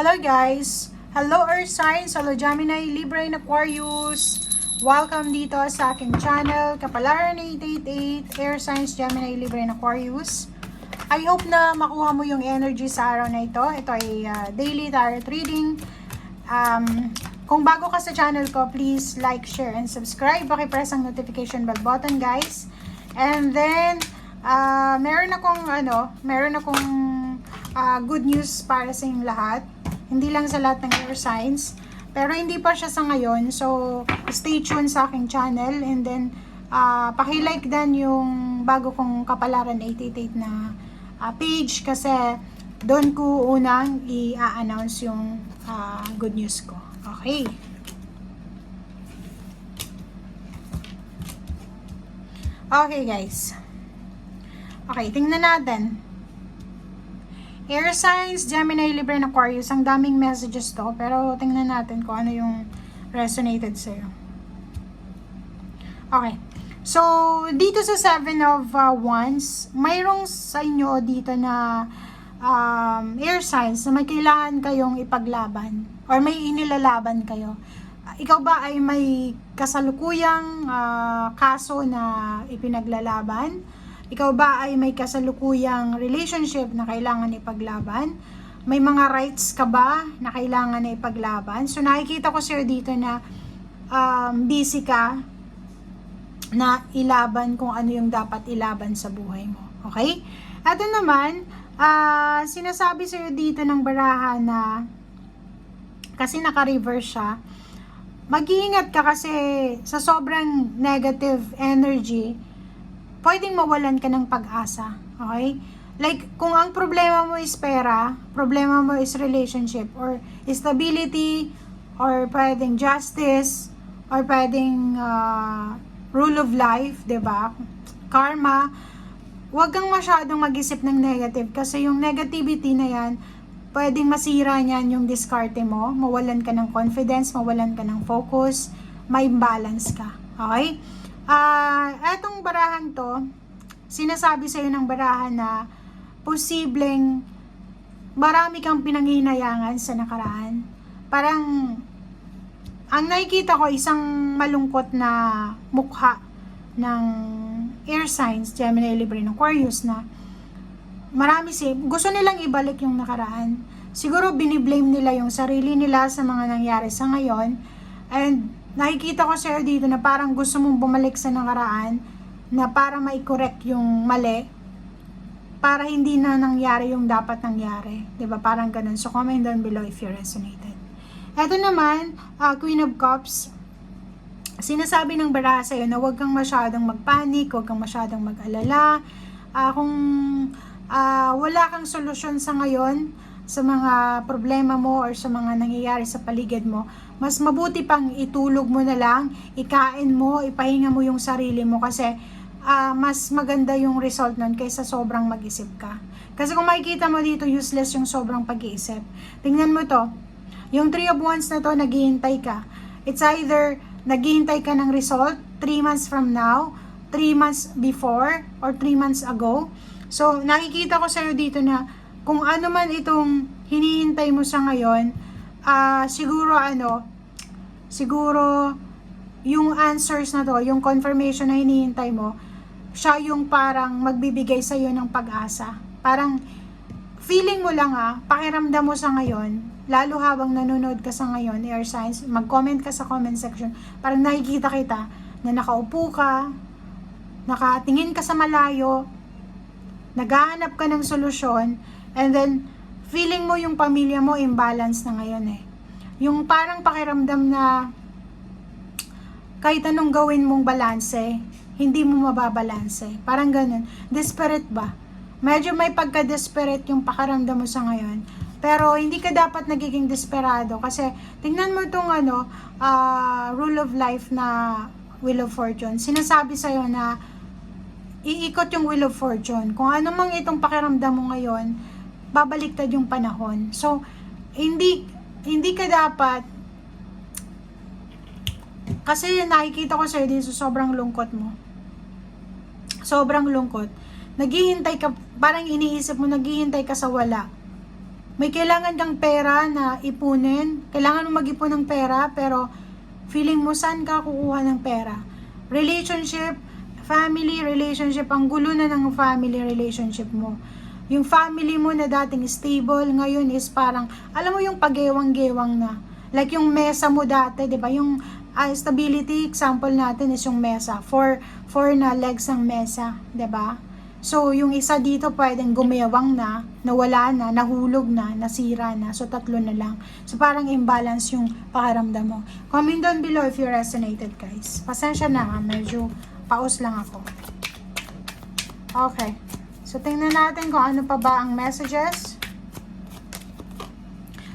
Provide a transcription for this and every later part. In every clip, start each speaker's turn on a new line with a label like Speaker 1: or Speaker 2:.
Speaker 1: Hello guys! Hello Earth Signs! Hello Gemini, Libra, and Aquarius! Welcome dito sa aking channel, Kapalaran 888, Air Signs, Gemini, Libra, and Aquarius. I hope na makuha mo yung energy sa araw na ito. Ito ay daily tarot reading. Kung bago ka sa channel ko, please like, share, and subscribe. Pakipress ang notification bell button guys. And then, meron akong good news para sa inyong lahat. Hindi lang sa lahat ng air signs. Pero hindi pa siya sa ngayon. So, stay tuned sa aking channel. And then, paki-like din yung bago kong Kapalaran 888 na page. Kasi, doon ko unang i-announce yung good news ko. Okay. Okay, guys. Okay, tingnan natin. Air signs, Gemini, Libra, and Aquarius. Ang daming messages to. Pero tingnan natin kung ano yung resonated sa'yo. Okay. So, dito sa Seven of Wands, mayroong sa inyo dito na air signs na may kailangan kayong ipaglaban. Or may inilalaban kayo. Ikaw ba ay may kasalukuyang kaso na ipinaglalaban? Ikaw ba ay may kasalukuyang relationship na kailangan ipaglaban? May mga rights ka ba na kailangan na ipaglaban? So nakikita ko sa'yo dito na busy ka na ilaban kung ano yung dapat ilaban sa buhay mo. Okay? Ito naman, sinasabi sa'yo dito ng baraha na kasi naka-reverse siya, mag-iingat ka kasi sa sobrang negative energy, pwedeng mawalan ka ng pag-asa. Okay? Like, kung ang problema mo is pera, problema mo is relationship, or stability, or pwedeng justice, or pwedeng rule of life, 'di ba? Karma, huwag kang masyadong mag-isip ng negative kasi yung negativity na yan, pwedeng masira niyan yung diskarte mo, mawalan ka ng confidence, mawalan ka ng focus, may imbalance ka. Okay? Etong barahan to, sinasabi sa'yo ng barahan na posibleng marami kang pinanghihinayangan sa nakaraan. Parang, ang nakikita ko isang malungkot na mukha ng air signs, Gemini, Libra, and Aquarius na gusto nilang ibalik yung nakaraan. Siguro biniblame nila yung sarili nila sa mga nangyari sa ngayon. And nakikita ko sa'yo dito na parang gusto mong bumalik sa nakaraan na para mai-correct yung mali para hindi na nangyari yung dapat nangyari. Diba? Parang ganun. So, comment down below if you resonated. Ito naman, Queen of Cups. Sinasabi ng baraha sa'yo na huwag kang masyadong magpanik, huwag kang masyadong mag-alala. Kung wala kang solusyon sa ngayon, sa mga problema mo or sa mga nangyayari sa paligid mo, mas mabuti pang itulog mo na lang, ikain mo, ipahinga mo yung sarili mo kasi mas maganda yung result nun kaysa sobrang mag-isip ka. Kasi kung makikita mo dito, useless yung sobrang pag-iisip. Tingnan mo to, yung 3 of Wands na to, naghihintay ka. It's either naghihintay ka ng result 3 months from now, 3 months before, or 3 months ago. So, nakikita ko sa'yo dito na kung ano man itong hinihintay mo sa ngayon, siguro yung answers na to, yung confirmation na hinihintay mo, siya yung parang magbibigay sa iyo ng pag-asa. Parang feeling mo lang pakiramdam mo sa ngayon, lalo habang nanonood ka sa ngayon, air signs, mag-comment ka sa comment section, parang nakikita kita na nakaupo ka, nakatingin ka sa malayo, naghahanap ka ng solusyon, and then feeling mo yung pamilya mo imbalance na ngayon Yung parang pakiramdam na kahit anong gawin mong balanse, hindi mo mababalanse. Parang ganun. Desperate ba? Medyo may pagka-desperate yung pakiramdam mo sa ngayon. Pero hindi ka dapat nagiging desperado kasi tingnan mo itong rule of life na Wheel of Fortune. Sinasabi sa'yo na iikot yung Wheel of Fortune. Kung ano mang itong pakiramdam mo ngayon, babaliktad yung panahon. So, hindi ka dapat, kasi nakikita ko sa'yo dito sobrang lungkot mo. Sobrang lungkot. Naghihintay ka, parang iniisip mo, naghihintay ka sa wala. May kailangan kang pera na ipunin. Kailangan mo mag-ipon ng pera, pero feeling mo saan ka kukuha ng pera. Relationship, family relationship, ang gulo na ng family relationship mo. Yung family mo na dating stable, ngayon is parang, alam mo yung pagewang-gewang na. Like yung mesa mo dati, di ba? Yung stability, example natin is yung mesa. Four na legs ng mesa, di ba? So, yung isa dito pwedeng gumewang na, nawala na, nahulog na, nasira na. So, 3 na lang. So, parang imbalance yung pakiramdam mo. Comment down below if you resonated, guys. Pasensya na, medyo pause lang ako. Okay. So, tingnan natin kung ano pa ba ang messages.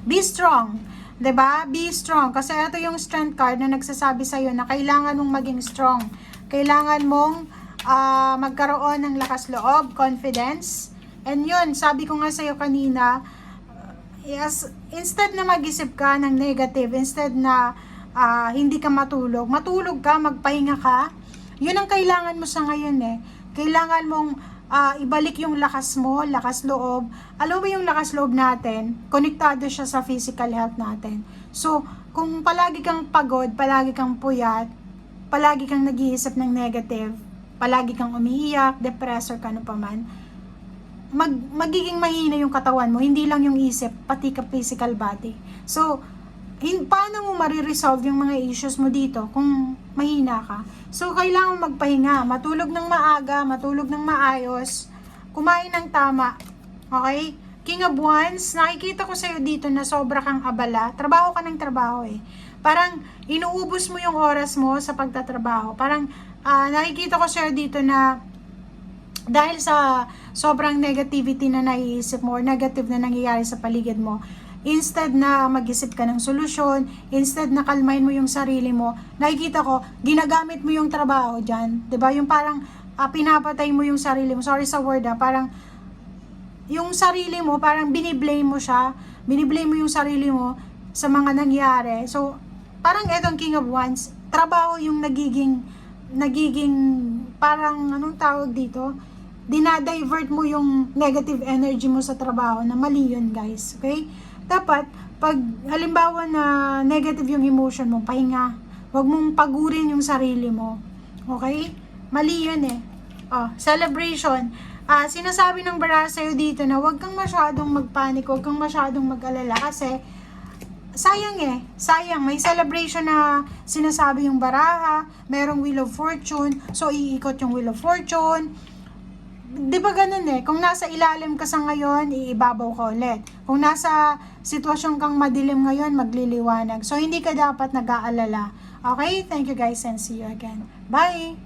Speaker 1: Be strong. 'Di ba? Be strong. Kasi ito yung strength card na nagsasabi sa'yo na kailangan mong maging strong. Kailangan mong magkaroon ng lakas loob, confidence. And yun, sabi ko nga sa'yo kanina, yes, instead na mag-isip ka ng negative, instead na hindi ka matulog ka, magpahinga ka. Yun ang kailangan mo sa ngayon eh. Kailangan mong ibalik yung lakas mo, lakas loob. Alam mo yung lakas loob natin, konektado siya sa physical health natin. So, kung palagi kang pagod, palagi kang puyat, palagi kang nag-iisip ng negative, palagi kang umiiyak, depressor ka, ano pa man, magiging mahina yung katawan mo, hindi lang yung isip, pati ka physical body. So, paano mo mariresolve yung mga issues mo dito kung mahina ka? So, kailangan magpahinga, matulog ng maaga, matulog ng maayos, kumain ng tama, okay? King of Wands, nakikita ko sa'yo dito na sobra kang abala, trabaho ka ng trabaho eh. Parang inuubos mo yung oras mo sa pagtatrabaho. Parang nakikita ko sa'yo dito na dahil sa sobrang negativity na naiisip mo or negative na nangyayari sa paligid mo, instead na mag-isip ka ng solusyon, instead na kalmahin mo yung sarili mo, nakikita ko, ginagamit mo yung trabaho dyan. 'Di ba? Yung parang pinapatay mo yung sarili mo. Sorry sa word parang yung sarili mo, parang biniblame mo siya, biniblame mo yung sarili mo sa mga nangyari. So, parang etong King of Wands, trabaho yung nagiging parang anong tawag dito? Dinadivert mo yung negative energy mo sa trabaho na mali yun, guys. Okay? Dapat, pag halimbawa na negative yung emotion mo, pahinga. Huwag mong pagurin yung sarili mo. Okay? Mali yun eh. Celebration. Sinasabi ng baraha sa'yo dito na huwag kang masyadong magpanik, huwag kang masyadong mag-alala kasi sayang eh. Sayang. May celebration na sinasabi yung baraha, merong Wheel of Fortune, so iikot yung Wheel of Fortune. Di ba ganun eh? Kung nasa ilalim ka sa ngayon, iibabaw ka ulit. Kung nasa sitwasyon kang madilim ngayon, magliliwanag. So, hindi ka dapat nag-aalala. Okay? Thank you guys and see you again. Bye!